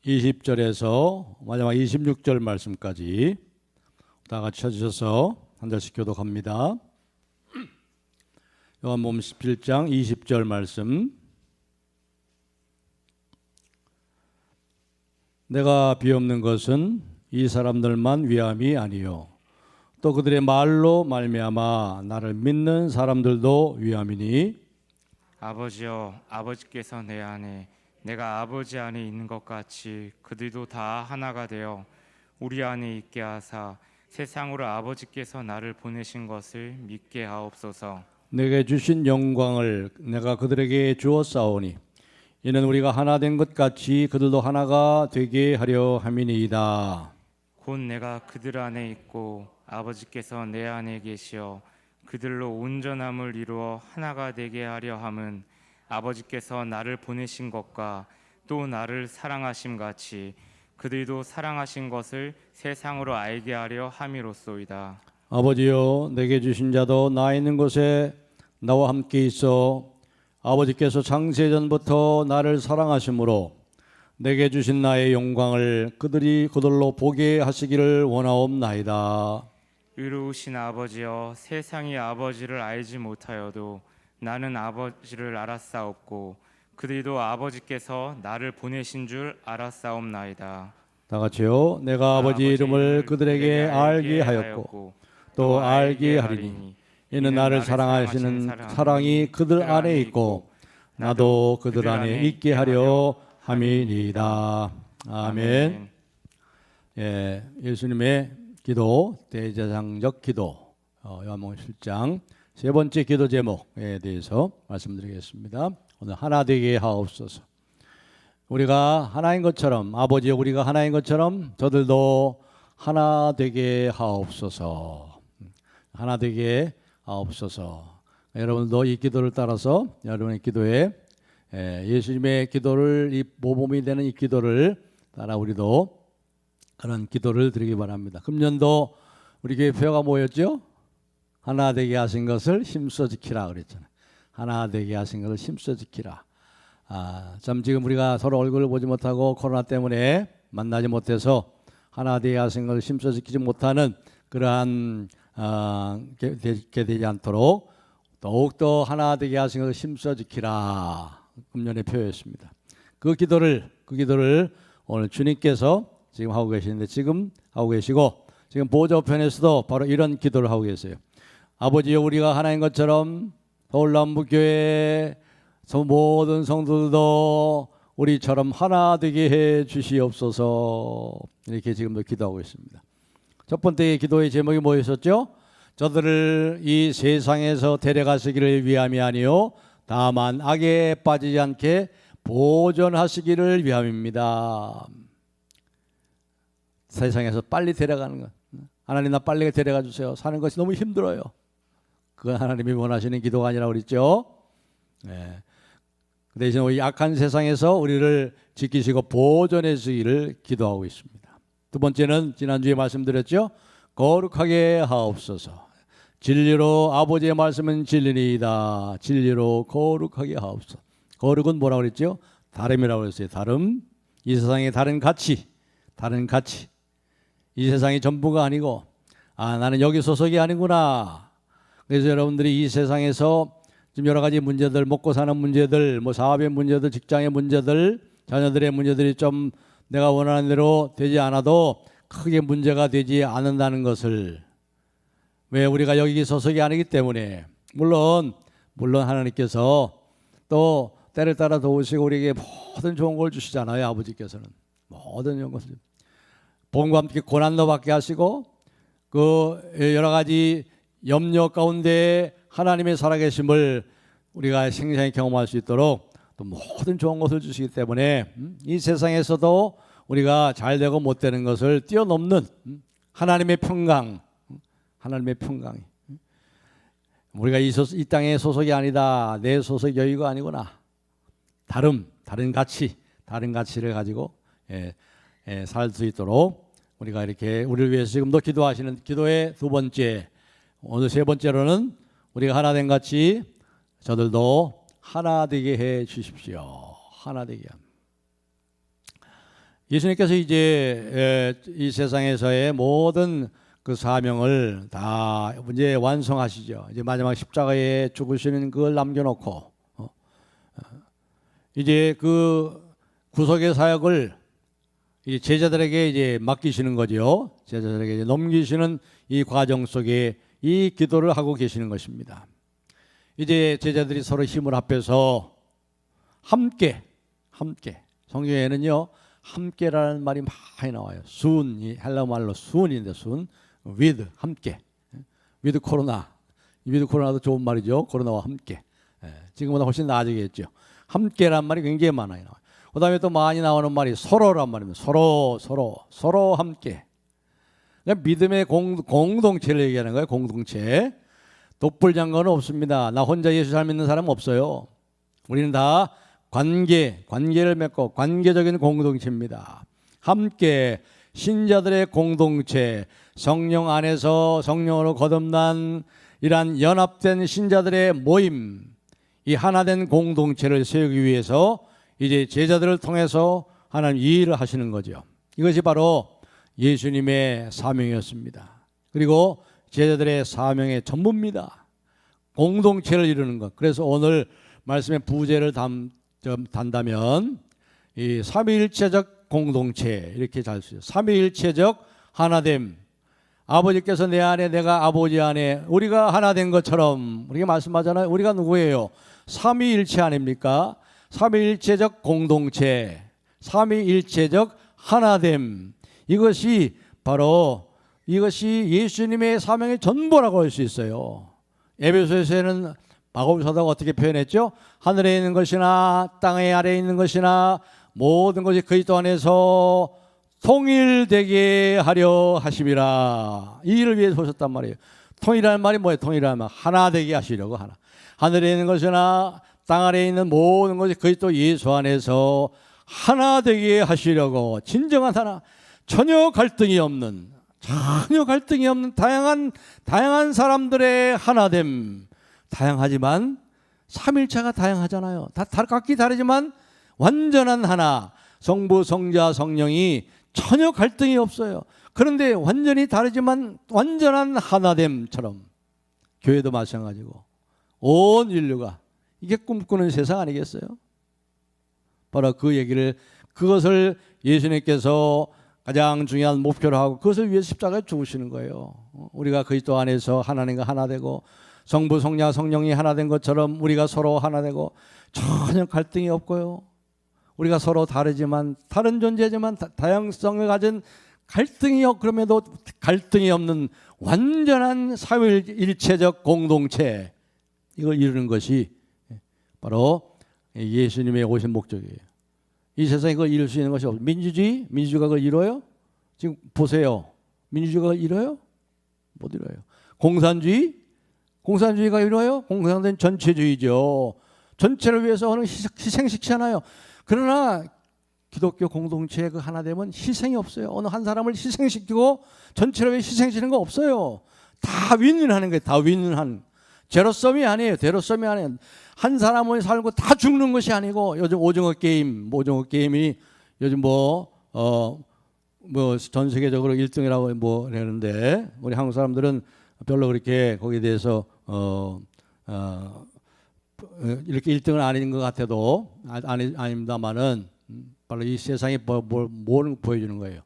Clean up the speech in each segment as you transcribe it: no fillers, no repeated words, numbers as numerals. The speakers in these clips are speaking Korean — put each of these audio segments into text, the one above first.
20절에서 마지막 26절 말씀까지 다 같이 찾으셔서 한 절씩 교독합니다. 요한복음 17장 20절 말씀. 내가 비옵는 것은 이 사람들만 위함이 아니요 또 그들의 말로 말미암아 나를 믿는 사람들도 위함이니 아버지여, 아버지께서 내 안에 내가 아버지 안에 있는 것 같이 그들도 다 하나가 되어 우리 안에 있게 하사 세상으로 아버지께서 나를 보내신 것을 믿게 하옵소서. 내게 주신 영광을 내가 그들에게 주었사오니 이는 우리가 하나 된 것 같이 그들도 하나가 되게 하려 함이니이다. 곧 내가 그들 안에 있고 아버지께서 내 안에 계시어 그들로 온전함을 이루어 하나가 되게 하려 함은 아버지께서 나를 보내신 것과 또 나를 사랑하심 같이 그들도 사랑하신 것을 세상으로 알게 하려 함이로소이다. 아버지여, 내게 주신 자도 나 있는 곳에 나와 함께 있어 아버지께서 창세 전부터 나를 사랑하심으로 내게 주신 나의 영광을 그들이 그들로 보게 하시기를 원하옵나이다. 의로우신 아버지여, 세상이 아버지를 알지 못하여도 나는 아버지를 알았사옵고 그들도 아버지께서 나를 보내신 줄 알았사옵나이다. 다 같이요. 내가 아버지 이름을 그들에게 알게 하였고 또 알게 하리니 이는 나를 사랑하시는 사랑이 그들 안에 있고 나도 그들 안에 있게 하려 함이니이다. 아멘. 예, 예수님의 기도, 대제사장적 기도, 요한복음 7장 세 번째 기도 제목에 대해서 말씀드리겠습니다. 오늘 하나 되게 하옵소서. 우리가 하나인 것처럼, 아버지여 우리가 하나인 것처럼 저들도 하나 되게 하옵소서. 하나 되게 하옵소서. 여러분도 이 기도를 따라서 여러분의 기도에 예수님의 기도를, 이 모범이 되는 이 기도를 따라 우리도 그런 기도를 드리기 바랍니다. 금년도 우리 교회 표가 뭐였죠? 하나 되게 하신 것을 힘써 지키라 그랬잖아요. 하나 되게 하신 것을 힘써 지키라. 참 지금 우리가 서로 얼굴을 보지 못하고 코로나 때문에 만나지 못해서 하나 되게 하신 것을 힘써 지키지 못하는 그러한 게 되지 않도록 더욱더 하나 되게 하신 것을 힘써 지키라. 금년의 표였습니다. 그 기도를 오늘 주님께서 지금 하고 계시는데 지금 하고 계시고 지금 보좌편에서도 바로 이런 기도를 하고 계세요. 아버지여 우리가 하나인 것처럼 서울남북교회 모든 성도들도 우리처럼 하나 되게 해 주시옵소서. 이렇게 지금도 기도하고 있습니다. 첫 번째 기도의 제목이 뭐였었죠? 저들을 이 세상에서 데려가시기를 위함이 아니요 다만 악에 빠지지 않게 보존하시기를 위함입니다. 세상에서 빨리 데려가는 것. 하나님 나 빨리 데려가 주세요. 사는 것이 너무 힘들어요. 그건 하나님이 원하시는 기도가 아니라고 그랬죠. 네. 그 대신 이 악한 세상에서 우리를 지키시고 보존해 주시기를 기도하고 있습니다. 두 번째는 지난주에 말씀드렸죠. 거룩하게 하옵소서. 진리로 아버지의 말씀은 진리니이다. 진리로 거룩하게 하옵소서. 거룩은 뭐라고 그랬죠? 다름이라고 그랬어요. 다름. 이 세상의 다른 가치. 이 세상이 전부가 아니고 나는 여기 소속이 아니구나. 그래서 여러분들이 이 세상에서 지금 여러 가지 문제들, 먹고 사는 문제들, 사업의 문제들, 직장의 문제들, 자녀들의 문제들이 좀 내가 원하는 대로 되지 않아도 크게 문제가 되지 않는다는 것을, 왜 우리가 여기 소속이 아니기 때문에 물론 하나님께서 또 때를 따라 도우시고 우리에게 모든 좋은 걸 주시잖아요. 아버지께서는 모든 좋은 것을 복음과 함께 고난도 받게 하시고 그 여러 가지 염려 가운데 하나님의 살아계심을 우리가 생생히 경험할 수 있도록 또 모든 좋은 것을 주시기 때문에 이 세상에서도 우리가 잘 되고 못 되는 것을 뛰어넘는 하나님의 평강이 우리가 이 땅의 소속이 아니다. 내 소속 여유가 아니구나. 다른 가치를 가지고 살 수 있도록 우리가 이렇게 우리를 위해서 지금도 기도하시는 기도의 두 번째, 오늘 세 번째로는 우리가 하나 된 같이 저들도 하나 되게 해 주십시오. 하나 되게. 예수님께서 이제 이 세상에서의 모든 그 사명을 다 이제 완성하시죠. 이제 마지막 십자가에 죽으시는 그걸 남겨놓고 이제 그 구속의 사역을 이 제자들에게 이제 맡기시는 거죠. 제자들에게 이제 넘기시는 이 과정 속에 이 기도를 하고 계시는 것입니다. 이제 제자들이 서로 힘을 합해서 함께 성경에는요 함께라는 말이 많이 나와요. 순, 이 헬라 말로 순인데 순, with 함께, with 코로나, with 코로나도 좋은 말이죠. 코로나와 함께. 지금보다 훨씬 나아지겠죠. 함께란 말이 굉장히 많아요. 그다음에 또 많이 나오는 말이 서로란 말입니다. 서로 함께. 그러니까 믿음의 공동체를 얘기하는 거예요. 공동체. 독불장거는 없습니다. 나 혼자 예수 잘 믿는 사람은 없어요. 우리는 다 관계를 맺고 관계적인 공동체입니다. 함께 신자들의 공동체, 성령 안에서 성령으로 거듭난 이러한 연합된 신자들의 모임, 이 하나된 공동체를 세우기 위해서 이제 제자들을 통해서 하나님 이 일을 하시는 거죠. 이것이 바로 예수님의 사명이었습니다. 그리고 제자들의 사명의 전부입니다. 공동체를 이루는 것. 그래서 오늘 말씀의 부제를 단다면 이 삼위일체적 공동체 이렇게 잘 쓰죠. 삼위일체적 하나됨. 아버지께서 내 안에 내가 아버지 안에 우리가 하나된 것처럼 우리가 말씀하잖아요. 우리가 누구예요? 삼위일체 아닙니까? 삼위일체적 공동체, 삼위일체적 하나됨. 이것이 바로 이것이 예수님의 사명의 전부라고 할 수 있어요. 에베소서에는 바울 사도가 어떻게 표현했죠? 하늘에 있는 것이나 땅의 아래에 있는 것이나 모든 것이 그리스도 안에서 통일되게 하려 하심이라. 이 일을 위해서 오셨단 말이에요. 통일이라는 말이 뭐예요? 통일이라는 말 하나 되게 하시려고 하나. 하늘에 있는 것이나 땅 아래에 있는 모든 것이 그리스도 예수 안에서 하나 되게 하시려고 진정한 하나, 전혀 갈등이 없는 다양한 사람들의 하나됨. 다양하지만 삼일체가 다양하잖아요. 다 각기 다르지만 완전한 하나, 성부, 성자, 성령이 전혀 갈등이 없어요. 그런데 완전히 다르지만 완전한 하나됨처럼 교회도 마찬가지고 온 인류가 이게 꿈꾸는 세상 아니겠어요? 바로 그 얘기를 그것을 예수님께서 가장 중요한 목표로 하고 그것을 위해서 십자가에 죽으시는 거예요. 우리가 그리스도 안에서 하나님과 하나 되고 성부, 성자, 성령이 하나 된 것처럼 우리가 서로 하나 되고 전혀 갈등이 없고요. 우리가 서로 다르지만 다른 존재지만 다양성을 가진 그럼에도 갈등이 없는 완전한 삼위일체적 공동체, 이걸 이루는 것이 바로 예수님의 오신 목적이에요. 이 세상에 그걸 이룰 수 있는 것이 없어요. 민주주의가 그걸 이뤄요? 지금 보세요. 민주주의가 그걸 이뤄요? 못 이뤄요. 공산주의가 이뤄요? 공산주의는 전체주의죠. 전체를 위해서 하는 희생시키잖아요. 그러나 기독교 공동체의 그 하나 되면 희생이 없어요. 어느 한 사람을 희생시키고 전체를 위해 희생시키는 거 없어요. 다 윈윈하는 거예요. 다 윈윈한. 제로섬이 아니에요. 대로섬이 아니에요. 한 사람을 살고 다 죽는 것이 아니고 요즘 오징어 게임이 요즘 전 세계적으로 1등이라고 그러는데 우리 한국 사람들은 별로 그렇게 거기에 대해서 이렇게 1등은 아닌 것 같아도 아닙니다만은 바로 이 세상이 뭘 보여주는 거예요.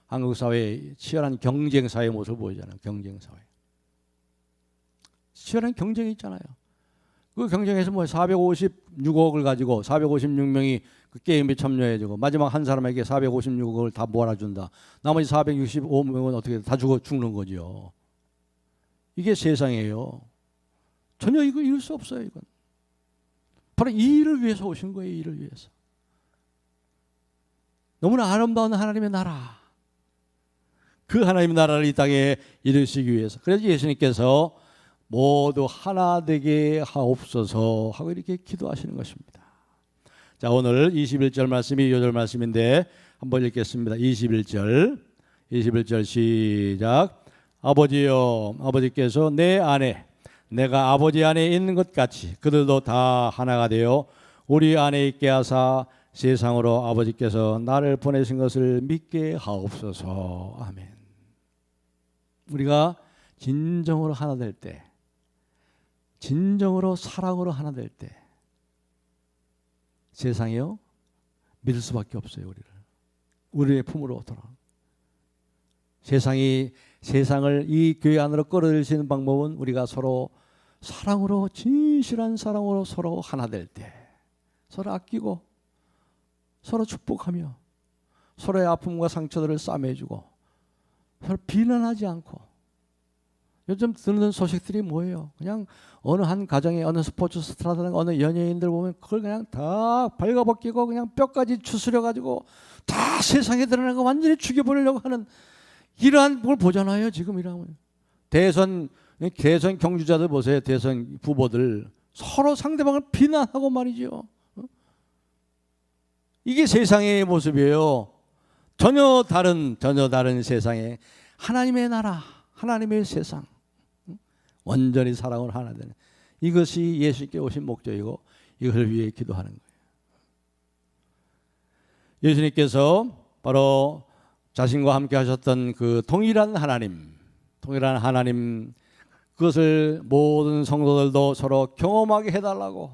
한국 사회의 치열한 경쟁 사회 모습을 보이잖아요. 경쟁 사회. 치열한 경쟁이 있잖아요. 그 경쟁에서 456억을 가지고 456명이 그 게임에 참여해주고 마지막 한 사람에게 456억을 다 몰아준다. 나머지 465명은 어떻게 다 죽는 거죠. 이게 세상이에요. 전혀 이거 이룰 수 없어요. 이건 바로 이 일을 위해서 오신 거예요. 이 일을 위해서. 너무나 아름다운 하나님의 나라, 그 하나님의 나라를 이 땅에 이루시기 위해서. 그래서 예수님께서 모두 하나 되게 하옵소서 하고 이렇게 기도하시는 것입니다. 자, 오늘 21절 말씀이 요절 말씀인데 한번 읽겠습니다. 21절 시작. 아버지여, 아버지께서 내 안에 내가 아버지 안에 있는 것 같이 그들도 다 하나가 되어 우리 안에 있게 하사 세상으로 아버지께서 나를 보내신 것을 믿게 하옵소서. 아멘. 우리가 진정으로 하나 될 때, 진정으로 사랑으로 하나 될 때 세상이요 믿을 수밖에 없어요. 우리의 품으로 돌아. 세상을 이 교회 안으로 끌어들일 수 있는 방법은 우리가 서로 사랑으로, 진실한 사랑으로 서로 하나 될 때, 서로 아끼고 서로 축복하며 서로의 아픔과 상처들을 싸매주고 서로 비난하지 않고. 요즘 듣는 소식들이 뭐예요? 그냥 어느 한 가정에 어느 스포츠 스타라든가 어느 연예인들 보면 그걸 그냥 다 발가벗기고 그냥 뼈까지 추스려 가지고 다 세상에 드러나는 거 완전히 죽여버리려고 하는 이러한 걸 보잖아요. 지금 이러면 대선 경주자들 보세요. 대선 후보들 서로 상대방을 비난하고 말이죠. 이게 세상의 모습이에요. 전혀 다른 세상에 하나님의 나라, 하나님의 세상, 완전히 사랑으로 하나 되는, 이것이 예수님께 오신 목적이고 이것을 위해 기도하는 거예요. 예수님께서 바로 자신과 함께 하셨던 그 동일한 하나님, 그것을 모든 성도들도 서로 경험하게 해달라고,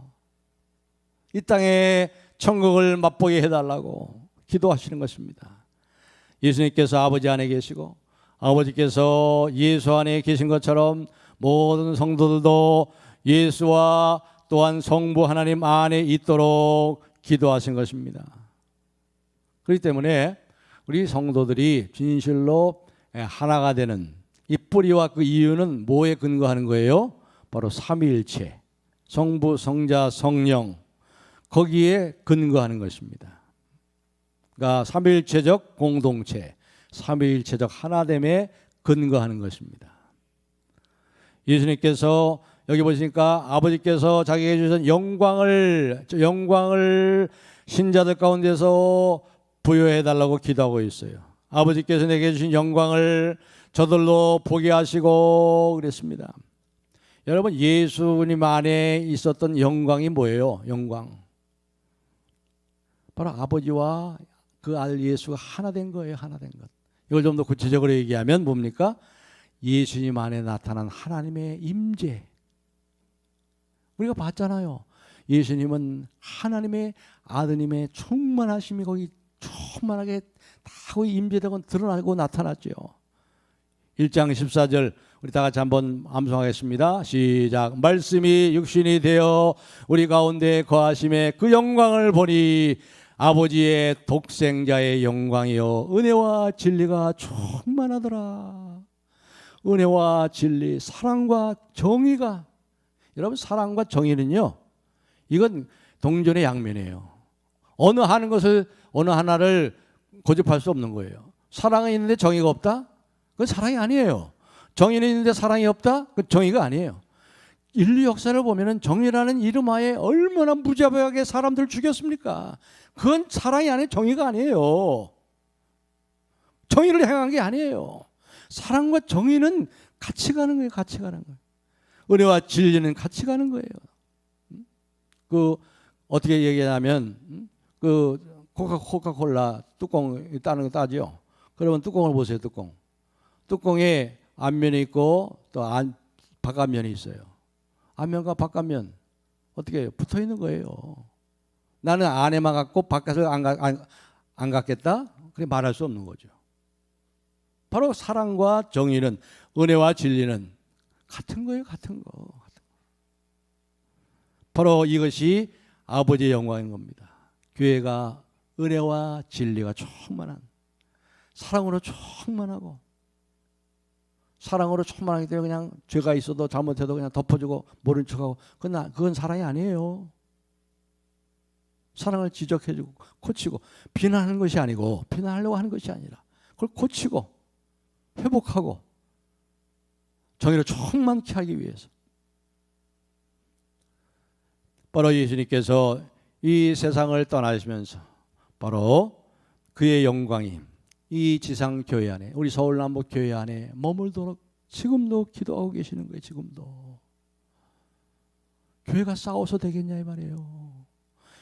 이 땅에 천국을 맛보게 해달라고 기도하시는 것입니다. 예수님께서 아버지 안에 계시고 아버지께서 예수 안에 계신 것처럼 모든 성도들도 예수와 또한 성부 하나님 안에 있도록 기도하신 것입니다. 그렇기 때문에 우리 성도들이 진실로 하나가 되는 이 뿌리와 그 이유는 뭐에 근거하는 거예요? 바로 삼위일체, 성부, 성자, 성령, 거기에 근거하는 것입니다. 그러니까 삼위일체적 공동체, 삼위일체적 하나됨에 근거하는 것입니다. 예수님께서 여기 보시니까 아버지께서 자기에게 주신 영광을 신자들 가운데서 부여해 달라고 기도하고 있어요. 아버지께서 내게 주신 영광을 저들로 보게 하시고 그랬습니다. 여러분, 예수님 안에 있었던 영광이 뭐예요? 영광. 바로 아버지와 그 알 예수가 하나 된 거예요. 하나 된 것. 이걸 좀 더 구체적으로 얘기하면 뭡니까? 예수님 안에 나타난 하나님의 임재. 우리가 봤잖아요. 예수님은 하나님의 아드님의 충만하심이 거기 충만하게 다 거기 임재되고 드러나고 나타났죠. 1장 14절 우리 다 같이 한번 암송하겠습니다. 시작. 말씀이 육신이 되어 우리 가운데 거하심에 그 영광을 보니 아버지의 독생자의 영광이요 은혜와 진리가 충만하더라. 은혜와 진리, 사랑과 정의가, 여러분 사랑과 정의는요 이건 동전의 양면이에요. 어느 하나를 고집할 수 없는 거예요. 사랑은 있는데 정의가 없다? 그건 사랑이 아니에요. 정의는 있는데 사랑이 없다? 그건 정의가 아니에요. 인류 역사를 보면은 정의라는 이름 하에 얼마나 무자비하게 사람들을 죽였습니까? 그건 사랑이 아니에요. 정의가 아니에요. 정의를 행한 게 아니에요. 사랑과 정의는 같이 가는 거예요. 같이 가는 거예요. 은혜와 진리는 같이 가는 거예요. 어떻게 얘기하냐면 코카콜라 뚜껑 따는 거 따죠. 그러면 뚜껑을 보세요. 뚜껑에 앞면이 있고 또 바깥면이 있어요. 앞면과 바깥면 어떻게 해요? 붙어 있는 거예요. 나는 안에만 갖고 바깥을 안 갖겠다? 그렇게 말할 수 없는 거죠. 바로 사랑과 정의는, 은혜와 진리는 같은 거예요. 같은 거. 바로 이것이 아버지의 영광인 겁니다. 교회가 은혜와 진리가 충만한, 사랑으로 충만하고, 사랑으로 충만하기 때문에 그냥 죄가 있어도 잘못해도 그냥 덮어주고 모른 척하고, 그건 사랑이 아니에요. 사랑을 지적해주고 고치고, 비난하는 것이 아니고, 비난하려고 하는 것이 아니라 그걸 고치고 회복하고 정의를 충만케 하기 위해서. 바로 예수님께서 이 세상을 떠나시면서 바로 그의 영광이 이 지상교회 안에, 우리 서울남북교회 안에 머물도록 지금도 기도하고 계시는 거예요. 지금도. 교회가 싸워서 되겠냐 이 말이에요.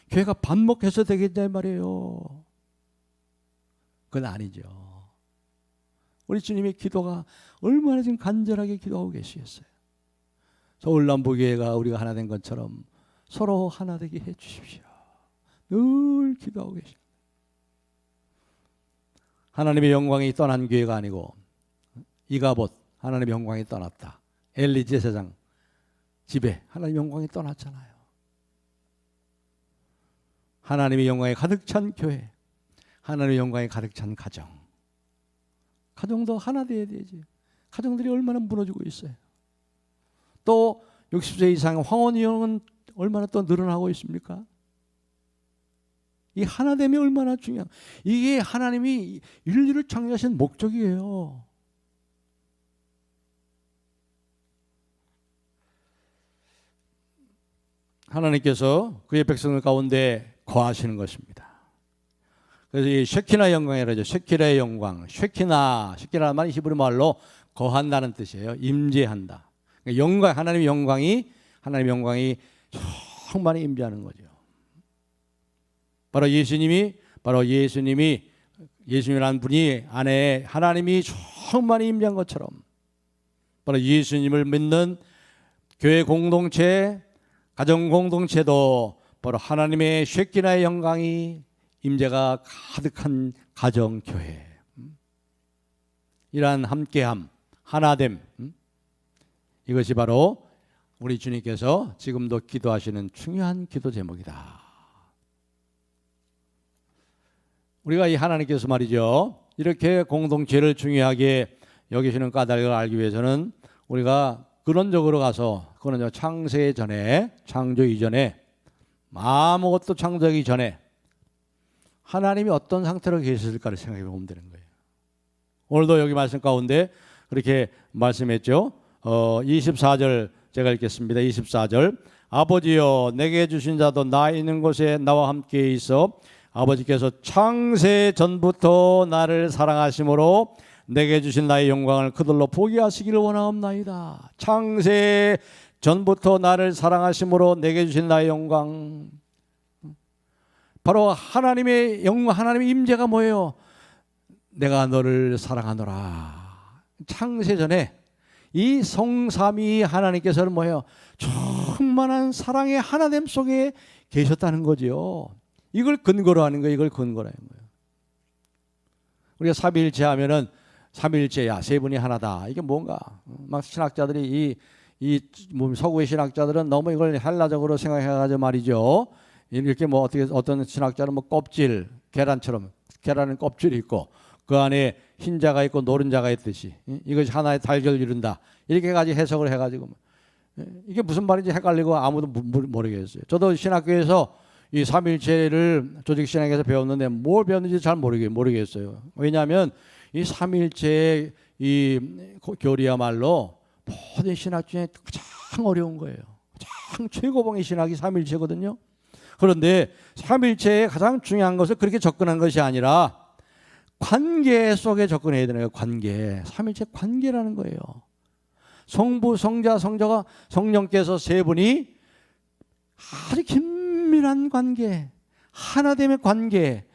교회가 반목해서 되겠냐 말이에요. 그건 아니죠. 우리 주님의 기도가 얼마나 지금 간절하게 기도하고 계시겠어요. 서울남부교회가 우리가 하나 된 것처럼 서로 하나 되게 해 주십시오. 늘 기도하고 계십니다. 하나님의 영광이 떠난 교회가 아니고 이가봇 하나님의 영광이 떠났다. 엘리 제사장 집에 하나님의 영광이 떠났잖아요. 하나님의 영광이 가득 찬 교회, 하나님의 영광이 가득 찬 가정. 가정도 하나 되어야 되지. 가정들이 얼마나 무너지고 있어요. 또 60세 이상 황혼이용은 얼마나 또 늘어나고 있습니까? 이 하나됨이 얼마나 중요한, 이게 하나님이 인류를 창조하신 목적이에요. 하나님께서 그의 백성들 가운데 거하시는 것입니다. 그래서 이 쉐키나 영광이라고 하죠. 쉐키나의 영광. 쉐키나라는 말이 히브리 말로 거한다는 뜻이에요. 임재한다. 영광, 하나님의 영광이 충만히 임재하는 거죠. 바로 예수님이라는 분이 안에 하나님이 충만히 임재한 것처럼 바로 예수님을 믿는 교회 공동체, 가정 공동체도 바로 하나님의 쉐키나의 영광이 임재가 가득한 가정 교회. 이러한 함께함, 하나됨, 이것이 바로 우리 주님께서 지금도 기도하시는 중요한 기도 제목이다. 우리가 이 하나님께서 말이죠, 이렇게 공동체를 중요하게 여기시는 까닭을 알기 위해서는 우리가 근원적으로 가서, 그거는 창세 전에, 창조 이전에, 아무것도 창조하기 전에 하나님이 어떤 상태로 계셨을까를 생각해 보면 되는 거예요. 오늘도 여기 말씀 가운데 그렇게 말씀했죠. 24절 제가 읽겠습니다. 24절. 아버지여, 내게 주신 자도 나 있는 곳에 나와 함께 있어 아버지께서 창세 전부터 나를 사랑하심으로 내게 주신 나의 영광을 그들로 보게 하시기를 원하옵나이다. 창세 전부터 나를 사랑하심으로 내게 주신 나의 영광. 바로 하나님의 영광, 하나님의 임재가 뭐예요? 내가 너를 사랑하노라. 창세 전에 이 성삼위 하나님께서는 뭐예요? 충만한 사랑의 하나됨 속에 계셨다는 거죠. 이걸 근거로 하는 거예요. 이걸 근거로 하는 거예요. 우리가 삼위일체 하면은 삼위일체야, 세 분이 하나다. 이게 뭔가 막 신학자들이 이 서구의 신학자들은 너무 이걸 헬라적으로 생각해가지고 말이죠. 이렇게 뭐 어떤 신학자는 뭐 껍질, 계란처럼 계란은 껍질이 있고 그 안에 흰자가 있고 노른자가 있듯이 이것이 하나의 달걀을 이룬다. 이렇게 가지고 해석을 해가지고 이게 무슨 말인지 헷갈리고 아무도 모르겠어요. 저도 신학교에서 이 삼일체를 조직신학에서 배웠는데 뭘 배웠는지 잘 모르겠어요. 왜냐하면 이 삼일체의 이 교리야말로 모든 신학 중에 가장 어려운 거예요. 가장 최고봉의 신학이 삼일체거든요. 그런데 삼일체의 가장 중요한 것을 그렇게 접근한 것이 아니라 관계 속에 접근해야 되는 거예요. 관계. 삼일체 관계라는 거예요. 성부, 성자, 성자가 성령께서 세 분이 아주 긴밀한 관계, 하나됨의 관계,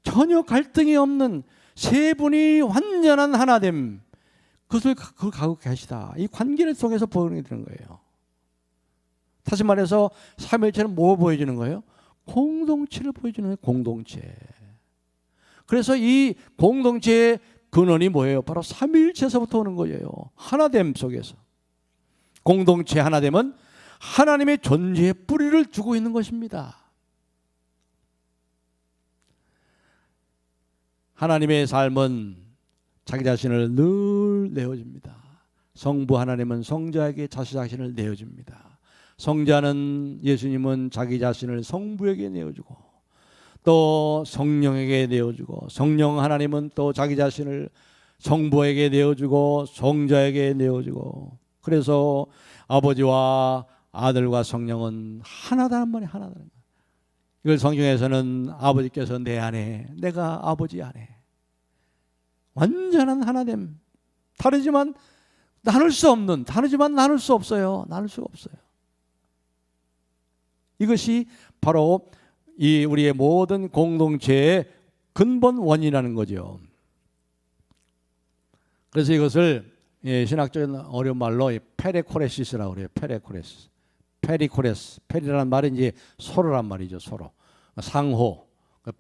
전혀 갈등이 없는 세 분이 완전한 하나됨, 그걸 가고 계시다. 이 관계를 속에서 보여주는 거예요. 다시 말해서 삼일체는 뭐 보여주는 거예요? 공동체를 보여주는 거예요. 공동체. 그래서 이 공동체의 근원이 뭐예요? 바로 삼일체에서부터 오는 거예요. 하나됨 속에서. 공동체 하나됨은 하나님의 존재의 뿌리를 두고 있는 것입니다. 하나님의 삶은 자기 자신을 늘 내어줍니다. 성부 하나님은 성자에게 자신 자신을 내어줍니다. 성자는 예수님은 자기 자신을 성부에게 내어주고 또 성령에게 내어주고 성령 하나님은 또 자기 자신을 성부에게 내어주고 성자에게 내어주고 그래서 아버지와 아들과 성령은 하나다는 말이 하나다는 거예요. 이걸 성경에서는 아버지께서 내 안에 내가 아버지 안에 완전한 하나됨 다르지만 나눌 수 없는 다르지만 나눌 수 없어요. 나눌 수가 없어요. 이것이 바로 이 우리의 모든 공동체의 근본 원인이라는 거죠. 그래서 이것을 신학적인 어려운 말로 페레코레시스라고 그래요. 페레코레시스. 페리코레스. 페리라는 말은 이제 서로란 말이죠. 서로. 상호.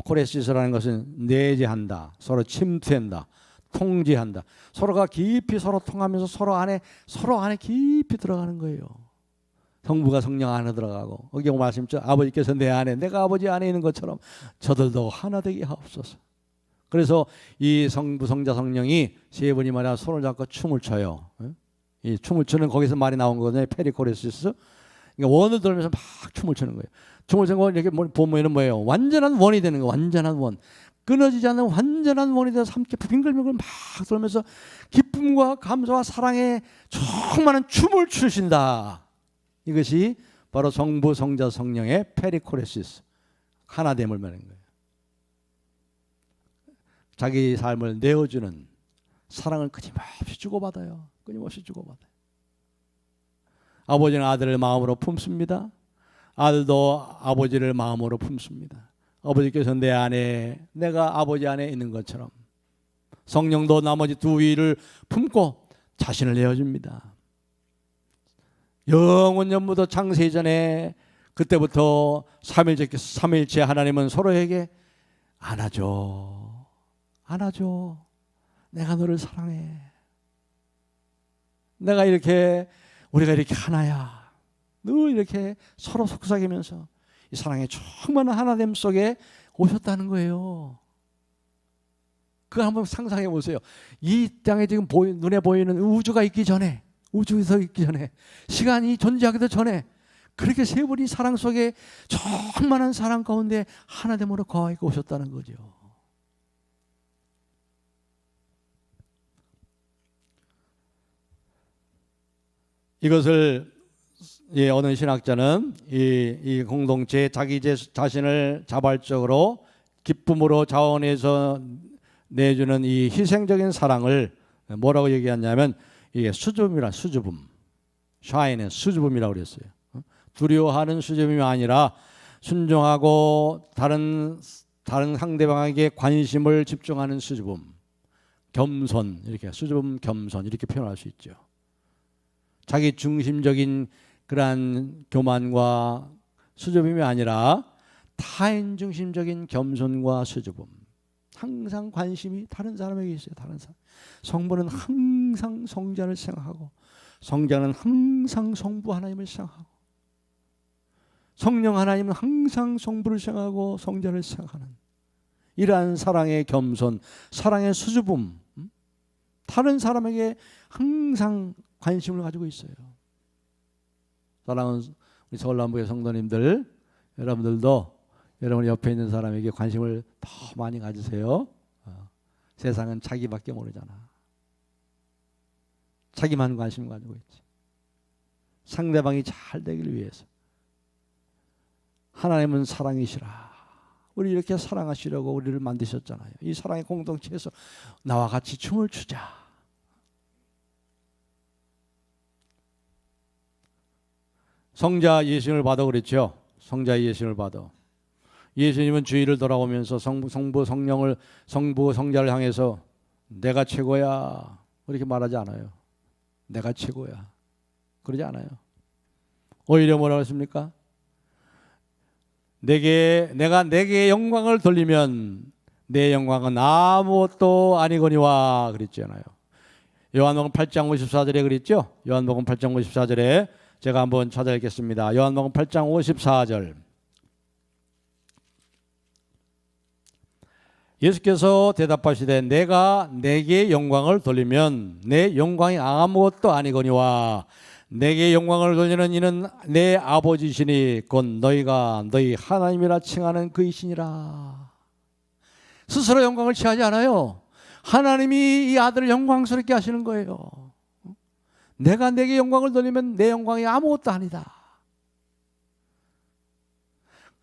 코레시스라는 것은 내재한다. 서로 침투한다. 통제한다. 서로가 깊이 서로 통하면서 서로 안에 깊이 들어가는 거예요. 성부가 성령 안에 들어가고 여기 말씀죠. 아버지께서 내 안에 내가 아버지 안에 있는 것처럼 저들도 하나 되게 하옵소서. 그래서 이 성부 성자 성령이 세 분이 말이야 손을 잡고 춤을 춰요. 이 춤을 추는 거기서 말이 나온 거거든요. 페리코레시스. 그러니까 원을 들면서 막 춤을 추는 거예요. 춤을 추는 거 이렇게 보면은 뭐예요? 완전한 원이 되는 거예요. 완전한 원. 끊어지지 않는 완전한 원이 되어서 함께 빙글빙글 막 돌면서 기쁨과 감사와 사랑에 충만한 춤을 추신다. 이것이 바로 성부 성자 성령의 페리코레시스 하나됨을 말하는 거예요. 자기 삶을 내어주는 사랑을 끊임없이 주고받아요. 끊임없이 주고받아요. 아버지는 아들을 마음으로 품습니다. 아들도 아버지를 마음으로 품습니다. 아버지께서 내 안에 내가 아버지 안에 있는 것처럼 성령도 나머지 두 위를 품고 자신을 내어줍니다. 영원 전부터 창세 이전에 그때부터 삼일체 하나님은 서로에게 안아줘 내가 너를 사랑해. 내가 이렇게 우리가 이렇게 하나야. 늘 이렇게 서로 속삭이면서 이 사랑의 충만한 하나됨 속에 오셨다는 거예요. 그거 한번 상상해 보세요. 이 땅에 지금 눈에 보이는 우주가 있기 전에, 우주에서 있기 전에, 시간이 존재하기도 전에 그렇게 세 분이 사랑 속에 충만한 사랑 가운데 하나됨으로 거하게 오셨다는 거죠. 이것을 어느 신학자는 이 공동체 자기 자신을 자발적으로 기쁨으로 자원해서 내주는 이 희생적인 사랑을 뭐라고 얘기하냐면 이게 수줍음, 샤인의 수줍음이라고 그랬어요. 두려워하는 수줍음이 아니라 순종하고 다른 상대방에게 관심을 집중하는 수줍음, 겸손 이렇게 수줍음, 겸손 이렇게 표현할 수 있죠. 자기 중심적인 그러한 교만과 수줍음이 아니라 타인 중심적인 겸손과 수줍음. 항상 관심이 다른 사람에게 있어요. 다른 사람. 성부는 항상 성자를 생각하고 성자는 항상 성부 하나님을 생각하고 성령 하나님은 항상 성부를 생각하고 성자를 생각하는 이러한 사랑의 겸손, 사랑의 수줍음. 다른 사람에게 항상 관심을 가지고 있어요. 사랑하는 우리 서울남부의 성도님들, 여러분들도 여러분 옆에 있는 사람에게 관심을 더 많이 가지세요. 세상은 자기밖에 모르잖아. 자기만 관심 가지고 있지. 상대방이 잘 되기를 위해서. 하나님은 사랑이시라. 우리 이렇게 사랑하시려고 우리를 만드셨잖아요. 이 사랑의 공동체에서 나와 같이 춤을 추자. 성자 예수님을 받아 그랬죠. 성자 예수님을 받아. 예수님은 주위를 돌아오면서 성부 성자를 향해서 내가 최고야 그렇게 말하지 않아요. 내가 최고야 그러지 않아요. 오히려 뭐라고 했습니까? 내가 내게 영광을 돌리면 내 영광은 아무것도 아니거니와 그랬잖아요. 요한복음 8장 54절에 그랬죠. 요한복음 8장 54절에 제가 한번 찾아 읽겠습니다. 요한복음 8장 54절. 예수께서 대답하시되 내가 내게 영광을 돌리면 내 영광이 아무것도 아니거니와 내게 영광을 돌리는 이는 내 아버지시니 곧 너희가 너희 하나님이라 칭하는 그이시니라. 스스로 영광을 취하지 않아요. 하나님이 이 아들을 영광스럽게 하시는 거예요. 내가 내게 영광을 돌리면 내 영광이 아무것도 아니다.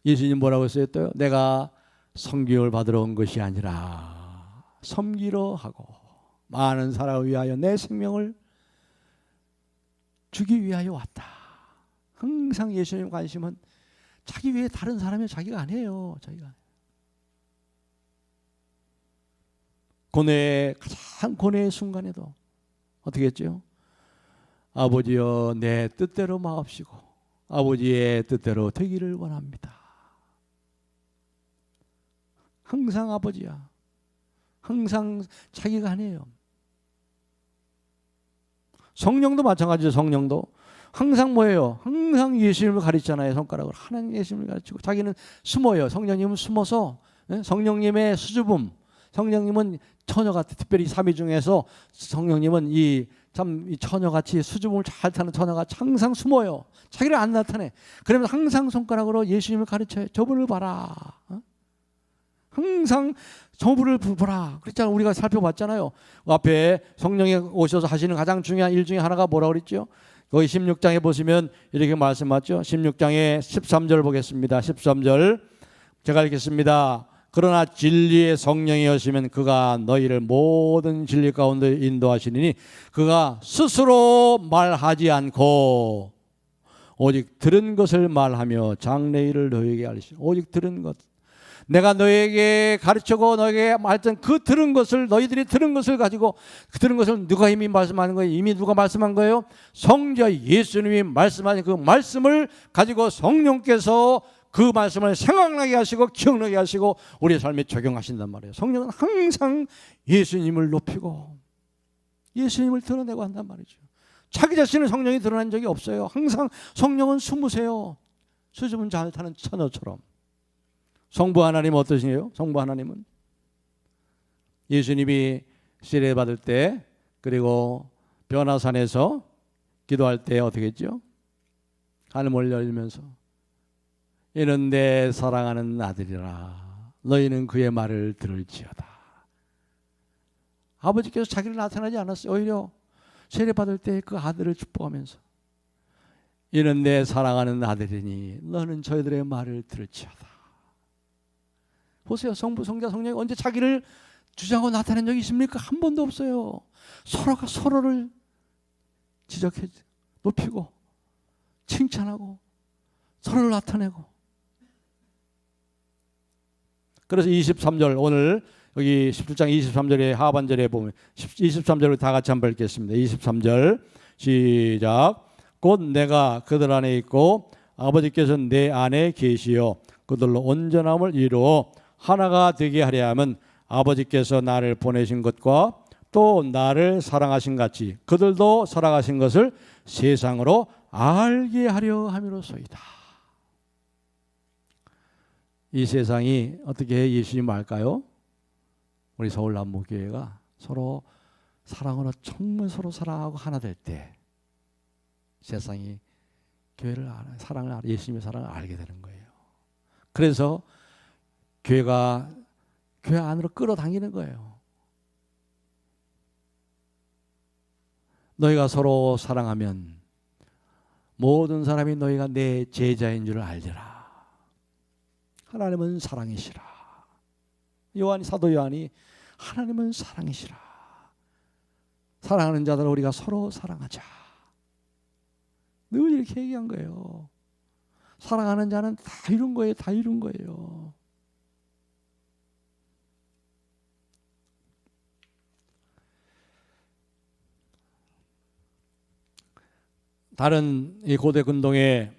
예수님 뭐라고 했어요 또요? 내가 섬김을 받으러 온 것이 아니라 섬기러 하고 많은 사람을 위하여 내 생명을 주기 위하여 왔다. 항상 예수님 관심은 자기 외에 다른 사람이 자기가 아니에요. 자기가. 고뇌, 가장 고뇌의 순간에도 어떻게 했죠? 아버지여 내 뜻대로 마옵시고 아버지의 뜻대로 되기를 원합니다. 항상 아버지야. 항상 자기가 아니에요. 성령도 마찬가지죠. 성령도 항상 뭐예요? 항상 예수님을 가르치잖아요. 손가락으로 하나님 예수님을 가르치고 자기는 숨어요. 성령님은 숨어서 성령님의 수줍음. 성령님은 처녀같이 특별히 삼위 중에서 성령님은 이 처녀같이 수줍음을 잘 타는 처녀같이 항상 숨어요. 자기를 안 나타내. 그러면서 항상 손가락으로 예수님을 가르쳐요. 저분을 봐라. 항상 저분을 보라. 그랬잖아요. 우리가 살펴봤잖아요. 앞에 성령이 오셔서 하시는 가장 중요한 일 중에 하나가 뭐라고 그랬죠? 거기 16장에 보시면 이렇게 말씀하죠. 16장에 13절 보겠습니다. 13절 제가 읽겠습니다. 그러나 진리의 성령이 오시면 그가 너희를 모든 진리 가운데 인도하시리니 그가 스스로 말하지 않고 오직 들은 것을 말하며 장래일을 너희에게 알리시니 오직 들은 것. 내가 너에게 가르치고 너에게 말했던 그 들은 것을 너희들이 들은 것을 가지고 그 들은 것을 누가 이미 말씀하는 거예요? 이미 누가 말씀한 거예요? 성자 예수님이 말씀하신 그 말씀을 가지고 성령께서 그 말씀을 생각나게 하시고 기억나게 하시고 우리의 삶에 적용하신단 말이에요. 성령은 항상 예수님을 높이고 예수님을 드러내고 한단 말이죠. 자기 자신은 성령이 드러난 적이 없어요. 항상 성령은 숨으세요. 수줍음 잘 타는 처녀처럼. 성부 하나님은 어떠시에요? 성부 하나님은 예수님이 세례 받을 때 그리고 변화산에서 기도할 때 어떻게 했죠? 하늘을 열면서 이는 내 사랑하는 아들이라 너희는 그의 말을 들을지어다. 아버지께서 자기를 나타나지 않았어요. 오히려 세례 받을 때 그 아들을 축복하면서 이는 내 사랑하는 아들이니 너는 저희들의 말을 들을지어다. 보세요. 성부, 성자, 성령이 언제 자기를 주장하고 나타낸 적이 있습니까? 한 번도 없어요. 서로가 서로를 지적해 높이고 칭찬하고 서로를 나타내고. 그래서 23절 오늘 여기 17장 23절의 하반절에 보면 23절을 다 같이 한번 읽겠습니다. 23절 시작. 곧 내가 그들 안에 있고 아버지께서 내 안에 계시어 그들로 온전함을 이루어 하나가 되게 하려 함은 아버지께서 나를 보내신 것과 또 나를 사랑하신 같이 그들도 사랑하신 것을 세상으로 알게 하려 함이로소이다. 이 세상이 어떻게 예수님을 알까요? 우리 서울남부교회가 서로 사랑으로 정말 서로 사랑하고 하나 될 때 세상이 교회를 사랑을 예수님의 사랑을 알게 되는 거예요. 그래서 교회가 교회 안으로 끌어당기는 거예요. 너희가 서로 사랑하면 모든 사람이 너희가 내 제자인 줄 알리라. 하나님은 사랑이시라. 사도 요한이 하나님은 사랑이시라. 사랑하는 자들 우리가 서로 사랑하자. 늘 이렇게 얘기한 거예요. 사랑하는 자는 다 이룬 거예요. 다 이룬 거예요. 다른 이 고대 근동의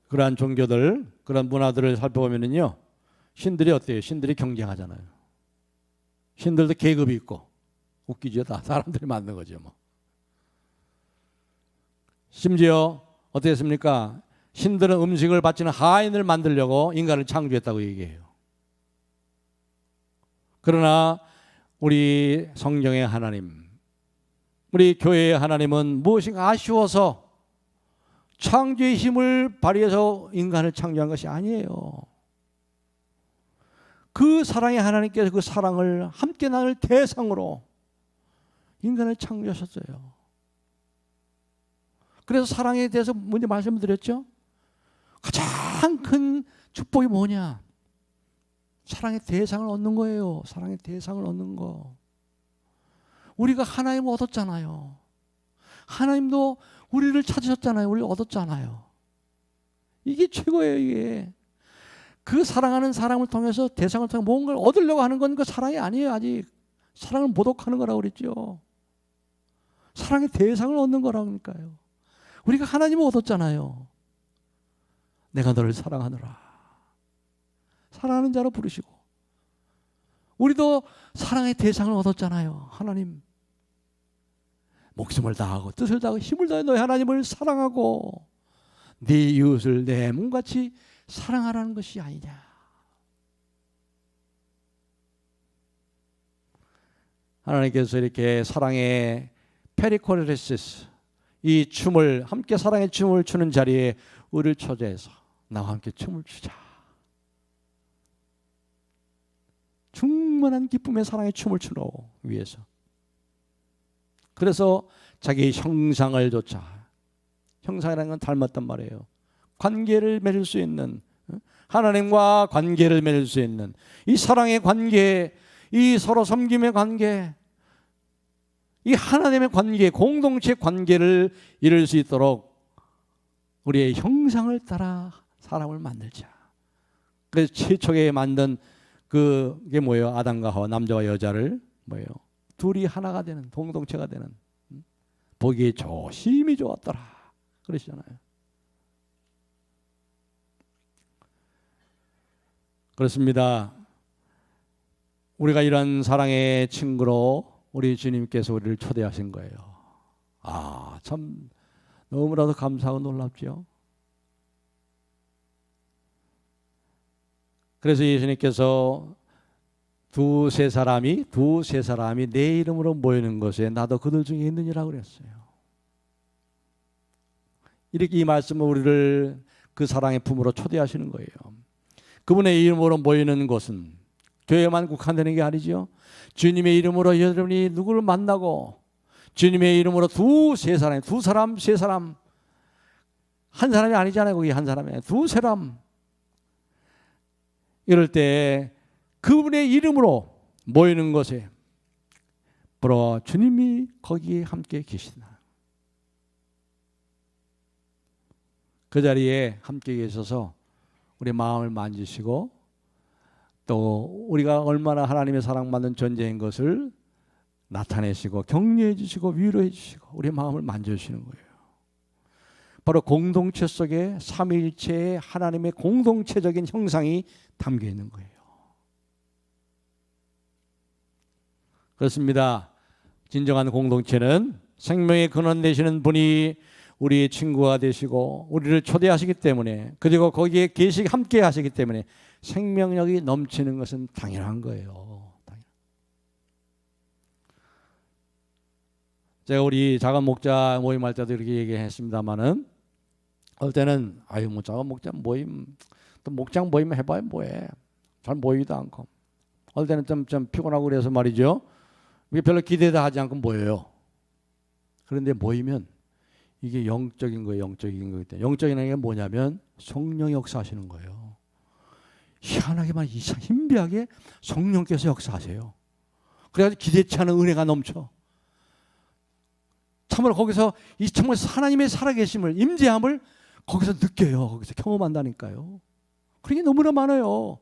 그러한 종교들, 그런 문화들을 살펴보면요, 신들이 어때요? 신들이 경쟁하잖아요. 신들도 계급이 있고 웃기죠. 다 사람들이 만든 거죠. 뭐. 심지어 어떻겠습니까? 신들은 음식을 바치는 하인을 만들려고 인간을 창조했다고 얘기해요. 그러나 우리 성경의 하나님, 우리 교회의 하나님은 무엇인가 아쉬워서 창조의 힘을 발휘해서 인간을 창조한 것이 아니에요. 그 사랑의 하나님께서 그 사랑을 함께 나눌 대상으로 인간을 창조하셨어요. 그래서 사랑에 대해서 먼저 말씀드렸죠. 가장 큰 축복이 뭐냐? 사랑의 대상을 얻는 거예요. 사랑의 대상을 얻는 거. 우리가 하나님을 얻었잖아요. 하나님도 우리를 찾으셨잖아요. 우리를 얻었잖아요. 이게 최고예요. 이게 그 사랑하는 사람을 통해서 대상을 통해 뭔가를 얻으려고 하는 건 그 사랑이 아니에요. 아직 사랑을 모독하는 거라고 그랬죠. 사랑의 대상을 얻는 거라니까요. 우리가 하나님을 얻었잖아요. 내가 너를 사랑하노라. 사랑하는 자로 부르시고, 우리도 사랑의 대상을 얻었잖아요. 하나님, 목숨을 다하고 뜻을 다하고 힘을 다해 너희 하나님을 사랑하고 네 이웃을 내 몸같이 사랑하라는 것이 아니냐. 하나님께서 이렇게 사랑의 페리코레시스, 이 춤을, 함께 사랑의 춤을 추는 자리에 우리를 초대해서 나와 함께 춤을 추자. 충만한 기쁨의 사랑의 춤을 추는 위해서. 그래서 자기 형상을 조차, 형상이라는 건 닮았단 말이에요. 관계를 맺을 수 있는, 하나님과 관계를 맺을 수 있는 이 사랑의 관계, 이 서로 섬김의 관계, 이 하나님의 관계, 공동체 관계를 이룰 수 있도록 우리의 형상을 따라 사람을 만들자. 그래서 최초에 만든 그게 뭐예요? 아담과 하와, 남자와 여자를 뭐예요? 둘이 하나가 되는, 공동체가 되는, 보기에 조심히 좋았더라 그러시잖아요. 그렇습니다. 우리가 이런 사랑의 친구로 우리 주님께서 우리를 초대하신 거예요. 아, 참 너무나도 감사하고 놀랍죠. 그래서 예수님께서 두세 사람이 내 이름으로 모이는 것에 나도 그들 중에 있느니라고 그랬어요. 이렇게 이 말씀은 우리를 그 사랑의 품으로 초대하시는 거예요. 그분의 이름으로 모이는 것은 교회만 국한되는 게 아니죠. 주님의 이름으로 여러분이 누구를 만나고, 주님의 이름으로 두세 사람, 두 사람, 세 사람, 한 사람이 아니잖아요. 거기 한 사람이 두세 사람. 이럴 때 그분의 이름으로 모이는 것에 바로 주님이 거기에 함께 계신다. 그 자리에 함께 계셔서 우리 마음을 만지시고, 또 우리가 얼마나 하나님의 사랑받는 존재인 것을 나타내시고 격려해 주시고 위로해 주시고 우리 마음을 만져주시는 거예요. 바로 공동체 속에 삼위일체의 하나님의 공동체적인 형상이 담겨 있는 거예요. 그렇습니다. 진정한 공동체는 생명의 근원 되시는 분이 우리의 친구가 되시고 우리를 초대하시기 때문에, 그리고 거기에 함께 하시기 때문에 생명력이 넘치는 것은 당연한 거예요. 제가 우리 작은 목자 모임할 때도 이렇게 얘기했습니다마는, 어떨 때는 뭐 작은 목자 모임, 또 목장 모임 해봐야 뭐해, 잘 모이지도 않고, 어떨 때는 좀 피곤하고 그래서 말이죠, 별로 기대도 하지 않고 모여요. 그런데 모이면 이게 영적인 거예요. 영적인 거기 때문에. 영적인 게 뭐냐면 성령이 역사하시는 거예요. 희한하게만 신비하게 성령께서 역사하세요. 그래가지고 기대치 않은 은혜가 넘쳐. 참으로 거기서 이 정말 하나님의 살아계심을, 임재함을 거기서 느껴요. 거기서 경험한다니까요. 그런 게 너무나 많아요.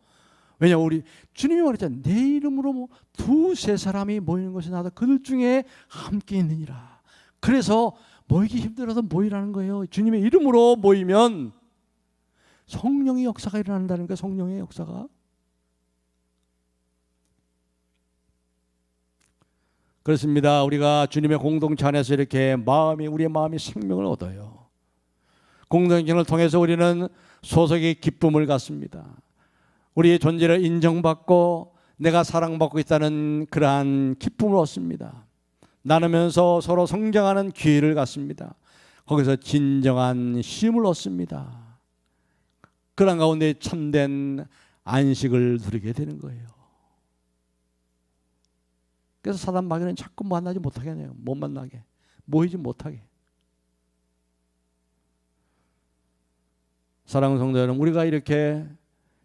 왜냐하면 우리 주님이 말했잖아요. 내 이름으로 뭐 두세 사람이 모이는 것이 나도 그들 중에 함께 있느니라. 그래서 모이기 힘들어서 모이라는 거예요. 주님의 이름으로 모이면 성령의 역사가 일어난다는 거예요. 성령의 역사가. 그렇습니다. 우리가 주님의 공동체 안에서 이렇게 우리의 마음이 생명을 얻어요. 공동체를 통해서 우리는 소속의 기쁨을 갖습니다. 우리의 존재를 인정받고 내가 사랑받고 있다는 그러한 기쁨을 얻습니다. 나누면서 서로 성장하는 기회를 갖습니다. 거기서 진정한 쉼을 얻습니다. 그런 가운데 참된 안식을 누리게 되는 거예요. 그래서 사단 마귀는 자꾸 만나지 못하게 해요. 못 만나게, 모이지 못하게. 사랑하는 성도 여러분, 우리가 이렇게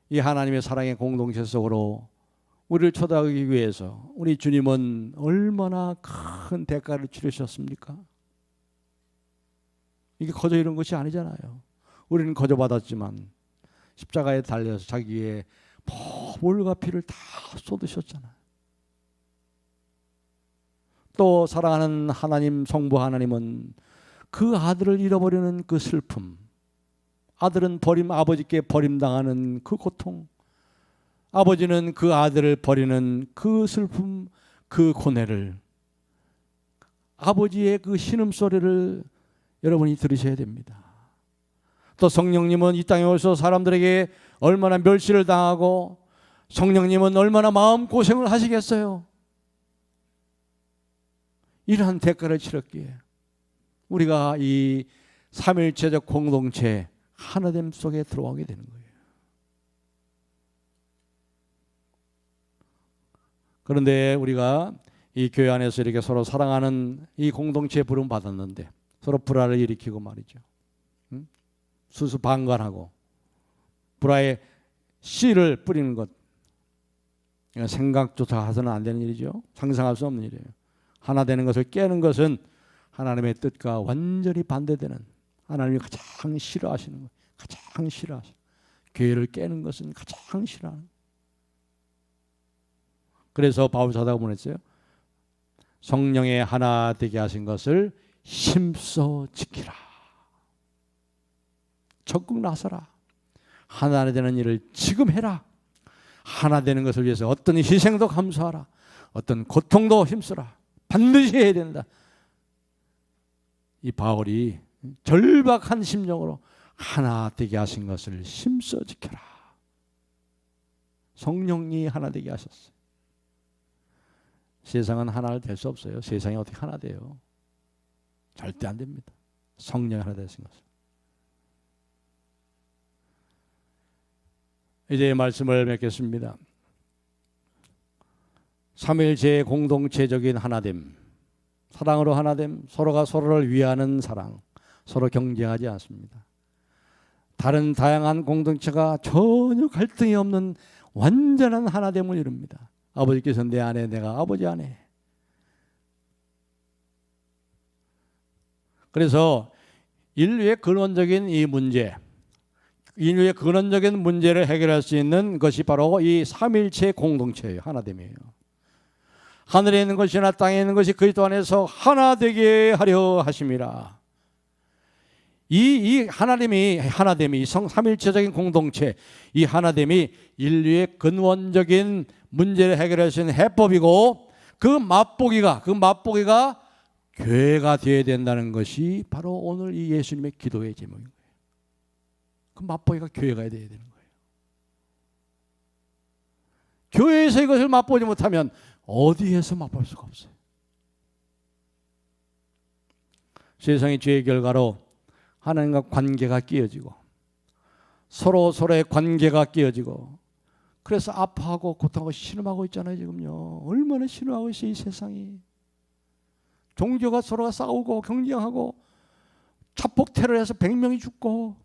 이 하나님의 사랑의 공동체 속으로 우리를 초대하기 위해서 우리 주님은 얼마나 큰 대가를 치르셨습니까? 이게 거저 이런 것이 아니잖아요. 우리는 거저 받았지만 십자가에 달려서 자기의 물과 피를 다 쏟으셨잖아요. 또 사랑하는 하나님, 성부 하나님은 그 아들을 잃어버리는 그 슬픔, 아들은 아버지께 버림당하는 그 고통, 아버지는 그 아들을 버리는 그 슬픔, 그 고뇌를, 아버지의 그 신음소리를 여러분이 들으셔야 됩니다. 또 성령님은 이 땅에 오셔서 사람들에게 얼마나 멸시를 당하고, 성령님은 얼마나 마음고생을 하시겠어요. 이러한 대가를 치렀기에 우리가 이 삼일체적 공동체 하나됨 속에 들어가게 되는 거예요. 그런데 우리가 이 교회 안에서 이렇게 서로 사랑하는 이 공동체에 부름 받았는데 서로 불화를 일으키고 말이죠. 수수방관하고 불화의 씨를 뿌리는 것, 생각조차 해서는 안 되는 일이죠. 상상할 수 없는 일이에요. 하나 되는 것을 깨는 것은 하나님의 뜻과 완전히 반대되는, 하나님이 가장 싫어하시는 거예요. 가장 싫어하시는, 교회를 깨는 것은 가장 싫어하는. 그래서 바울 사도가 보냈어요. 성령의 하나 되게 하신 것을 힘써 지키라. 적극 나서라. 하나 되는 일을 지금 해라. 하나 되는 것을 위해서 어떤 희생도 감수하라. 어떤 고통도 힘쓰라. 반드시 해야 된다. 이 바울이 절박한 심령으로 하나 되게 하신 것을 힘써 지켜라. 성령이 하나 되게 하셨어요. 세상은 하나 될 수 없어요. 세상이 어떻게 하나 돼요? 절대 안 됩니다. 성령이 하나 되신 것을. 이제 말씀을 맺겠습니다. 삼일체 공동체적인 하나됨, 사랑으로 하나됨, 서로가 서로를 위하는 사랑, 서로 경쟁하지 않습니다. 다른 다양한 공동체가 전혀 갈등이 없는 완전한 하나됨을 이룹니다. 아버지께서 내 안에, 내가 아버지 안에. 그래서 인류의 근원적인 이 문제, 인류의 근원적인 문제를 해결할 수 있는 것이 바로 이 삼일체 공동체예요. 하나됨이에요. 하늘에 있는 것이나 땅에 있는 것이 그리스도 안에서 하나 되게 하려 하심이라. 이 하나됨이 삼일체적인 공동체, 이 하나됨이 인류의 근원적인 문제를 해결할 수 있는 해법이고, 그 맛보기가 교회가 되어야 된다는 것이 바로 오늘 이 예수님의 기도의 제목인 거예요. 그 맛보기가 교회가 되어야 되는 거예요. 교회에서 이것을 맛보지 못하면 어디에서 맛볼 수가 없어요. 세상의 죄의 결과로 하나님과 관계가 깨어지고, 서로의 관계가 깨어지고, 그래서 아파하고 고통하고 신음하고 있잖아요. 지금요. 얼마나 신음하고 있어요, 이 세상이. 종교가 서로가 싸우고 경쟁하고, 자폭 테러해서 100명이 죽고,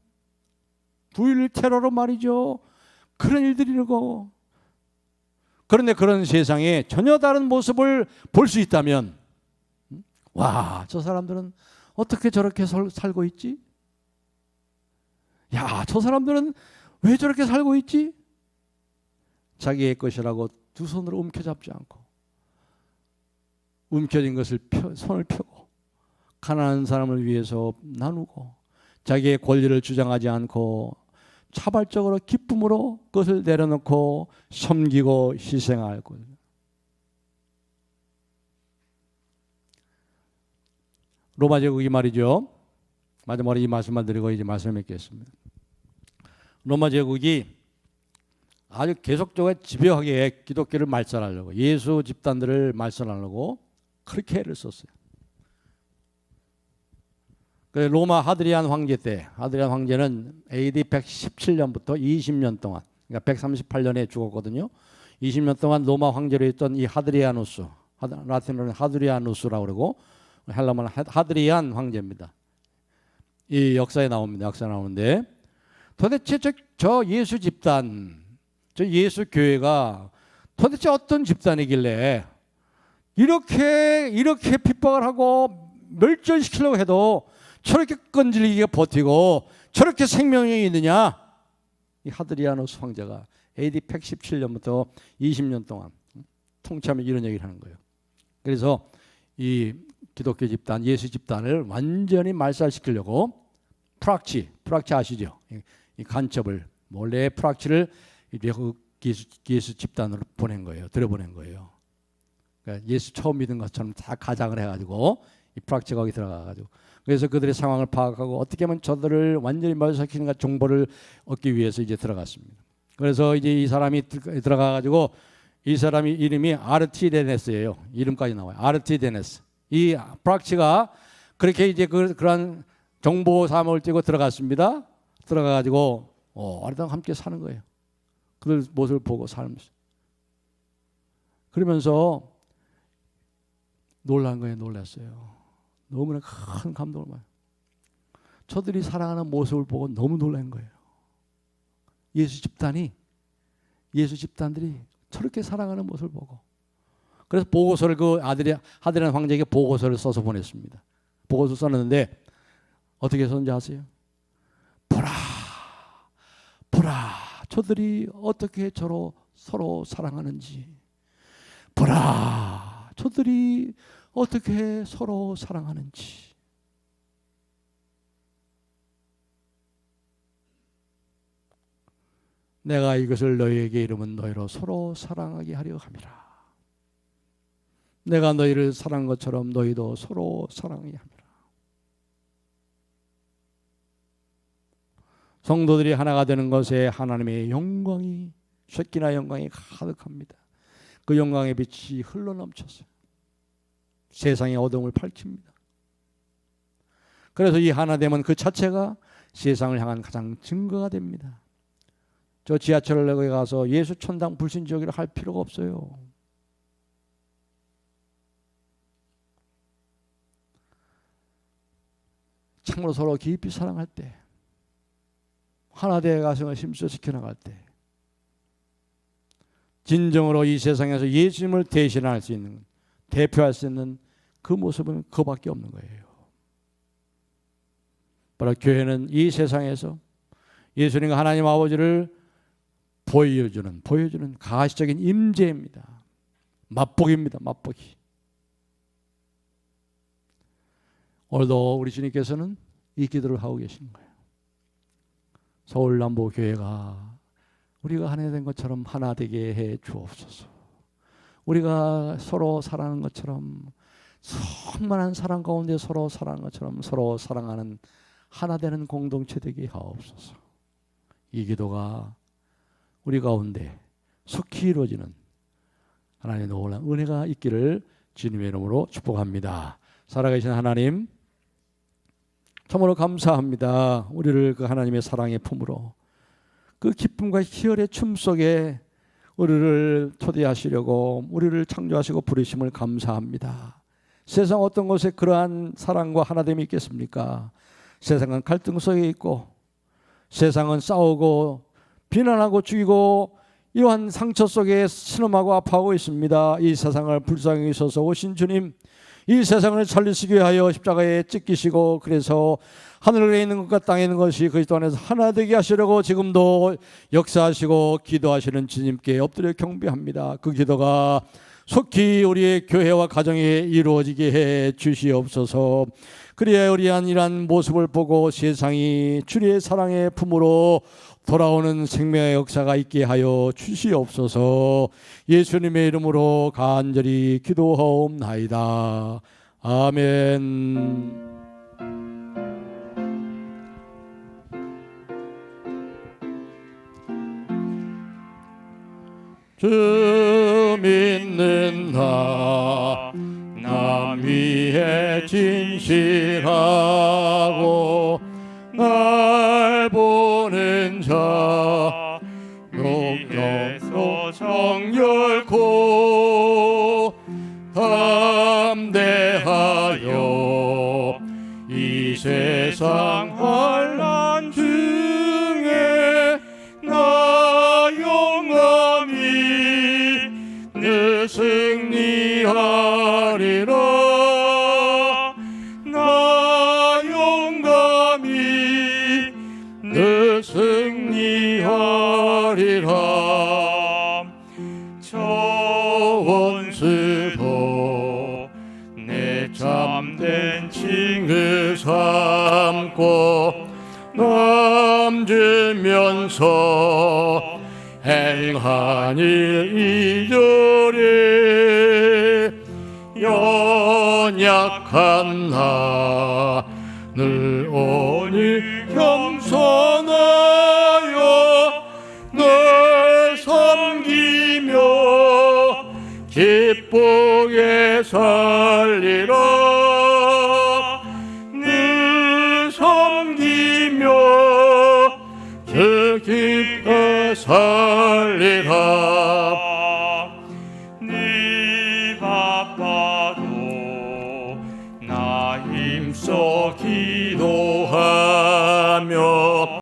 9.11 테러로 말이죠. 그런 일들이 일어나고. 그런데 그런 세상에 전혀 다른 모습을 볼 수 있다면, 와, 저 사람들은 어떻게 저렇게 살고 있지? 야, 저 사람들은 왜 저렇게 살고 있지? 자기의 것이라고 두 손으로 움켜잡지 않고, 움켜진 것을 손을 펴고, 가난한 사람을 위해서 나누고, 자기의 권리를 주장하지 않고 차발적으로 기쁨으로 그것을 내려놓고 섬기고 희생할 것. 로마 제국이 말이죠. 마지막으로 이 말씀만 드리고 이제 말씀을 맺겠습니다. 로마 제국이 아주 계속적으로 집요하게 기독교를 말살하려고, 예수 집단들을 말살하려고 그렇게 애를 썼어요. 로마 하드리안 황제 때, 하드리안 황제는 AD 117년부터 20년 동안, 그러니까 138년에 죽었거든요. 20년 동안 로마 황제로 있던 이 하드리아누스, 라틴어는 하드리아누스라고 그러고 헬라어는 하드리안 황제입니다. 이 역사에 나옵니다. 역사에 나오는데, 도대체 저 예수 집단, 저 예수 교회가 도대체 어떤 집단이길래 이렇게 핍박을 하고 멸절시키려고 해도 저렇게 끈질기게 버티고 저렇게 생명력이 있느냐? 이 하드리아누스 황제가 AD 117년부터 20년 동안 통치하면 이런 얘기를 하는 거예요. 그래서 이 기독교 집단, 예수 집단을 완전히 말살시키려고 프락치 아시죠? 이 간첩을 몰래 프락치를 외국 예수 집단으로 보낸 거예요. 들여보낸 거예요. 그러니까 예수 처음 믿은 것처럼 다 가장을 해가지고 이 프락치가 거기 들어가가지고 그래서 그들의 상황을 파악하고 어떻게 하면 저들을 완전히 말살시키는가 정보를 얻기 위해서 이제 들어갔습니다. 그래서 이제 이 사람이 들어가가지고 이 사람이 이름이 아르티데네스예요. 이름까지 나와요. 아르티데네스. 이 프락치가 그렇게 이제 그런 정보 사무을 띄고 들어갔습니다. 들어가가지고 아르랑 함께 사는 거예요. 그들 모습을 보고 살면서 그러면서 놀란 거예요. 놀랐어요. 너무나 큰 감동을 받아요. 저들이 살아가는 모습을 보고 너무 놀란 거예요. 예수 집단들이 저렇게 살아가는 모습을 보고 그래서 보고서를 그 하드리안 황제에게 보고서를 써서 보냈습니다. 보고서 썼는데 어떻게 썼는지 아세요? 보라 저들이 어떻게 서로 사랑하는지 보라 저들이 어떻게 서로 사랑하는지 내가 이것을 너희에게 이름은 너희로 서로 사랑하게 하려 함이라. 내가 너희를 사랑한 것처럼 너희도 서로 사랑하게 함이라. 성도들이 하나가 되는 것에 하나님의 영광이 쉐키나 영광이 가득합니다. 그 영광의 빛이 흘러넘쳐서 세상의 어둠을 밝힙니다. 그래서 이 하나됨은 그 자체가 세상을 향한 가장 증거가 됩니다. 저 지하철역에 가서 예수 천당 불신지옥이라 할 필요가 없어요. 참으로 서로 깊이 사랑할 때 하나되어 가정을 힘써 지켜나갈 때 진정으로 이 세상에서 예수님을 대신할 수 있는 대표할 수 있는 그 모습은 그밖에 없는 거예요. 바로 교회는 이 세상에서 예수님과 하나님 아버지를 보여주는 가시적인 임재입니다. 맛보기입니다. 맛보기. 오늘도 우리 주님께서는 이 기도를 하고 계시는 거예요. 서울남부교회가 우리가 하나 된 것처럼 하나 되게 해 주옵소서. 우리가 서로 사랑하는 것처럼 충만한 사랑 가운데 서로 사랑하는 것처럼 서로 사랑하는 하나 되는 공동체 되게 하옵소서. 이 기도가 우리 가운데 속히 이루어지는 하나님의 놀라운 은혜가 있기를 주님의 이름으로 축복합니다. 살아계신 하나님 참으로 감사합니다. 우리를 그 하나님의 사랑의 품으로 그 기쁨과 희열의 춤 속에 우리를 초대하시려고 우리를 창조하시고 부르심을 감사합니다. 세상 어떤 곳에 그러한 사랑과 하나됨이 있겠습니까? 세상은 갈등 속에 있고 세상은 싸우고 비난하고 죽이고 이러한 상처 속에 신음하고 아파하고 있습니다. 이 세상을 불쌍히 여기셔서 오신 주님, 이 세상을 살리시기 위하여 십자가에 찢기시고 그래서 하늘에 있는 것과 땅에 있는 것이 그리스도 안에서 하나 되게 하시려고 지금도 역사하시고 기도하시는 주님께 엎드려 경배합니다. 그 기도가 속히 우리의 교회와 가정에 이루어지게 해 주시옵소서. 그래야 우리한 이러한 모습을 보고 세상이 주의 사랑의 품으로 돌아오는 생명의 역사가 있게 하여 주시옵소서. 예수님의 이름으로 간절히 기도하옵나이다. 아멘. 주 믿는 나 위에 진실하고 날 보는 자 욕정도 정결코 담대하여 이 세상 환난 중에 나 용감히 늘 승리하리라. 나 용감히 늘 승리하리라. 참된 칭의 삼고 남지면서 행한 일 이절에 연약한 나를 오니 겸손하여 늘 섬기며 기쁘게 살리라. 늘 섬기며 기쁘게 살리라.